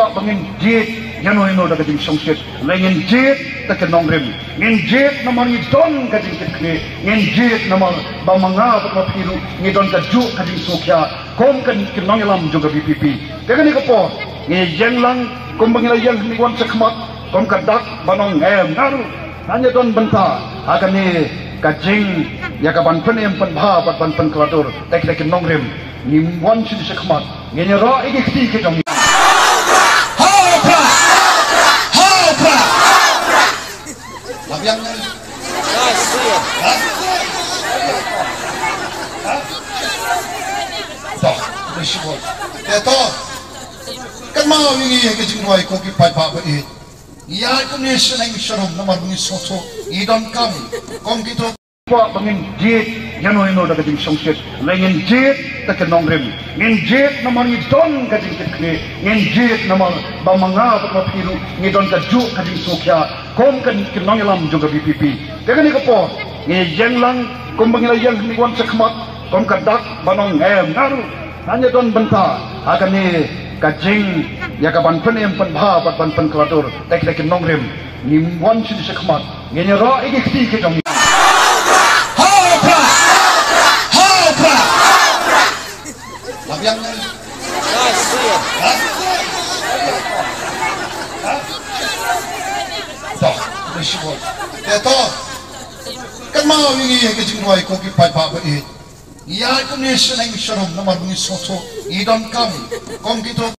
Pak bangin jet yano ino da kajing songset lain jet ta kenong rem ngin jet namar ni don kajing kene ngin jet namar bamanga pa piru ni don ka ju kajing sokya kom kan kenong lam juga BPP tekan ni ko ni jenglang kom bangila yang ni wan sakmat kom ka dak banong ngaru hanya don benta akan ni kajing ya ka ban penem pen bha pat ban pen klatur tek kenong rem ni wan si sakmat ngin ra igi kti ke jong yang toh bersibuk toh kan mau ini ke jingwai kopi pai pa be ya ko ne senang sharom nomor ni soto idon kam kom kito Pak bangin jet yano ino da kajing songset lain jet ta kenong rem ngin jet namar ni don kajing kene ngin jet namar bamanga pa piru ni don ka ju kajing sokya kom kan kenong lam juga BPP tekan ni ko ni jenglang kom bangila yang ni wan sakmat kom ka dak banong ngaru hanya don benta akan ni kajing ya ka ban penem pen bha pat ban pen klatur tek kenong rem ni wan si sakmat ngin ra igi kti ke jong yang toh bersibuk toh kan mau ini ke jingwai kopi pai pa be ya ko ne senang sharom nomor ni soto idon kam kom kito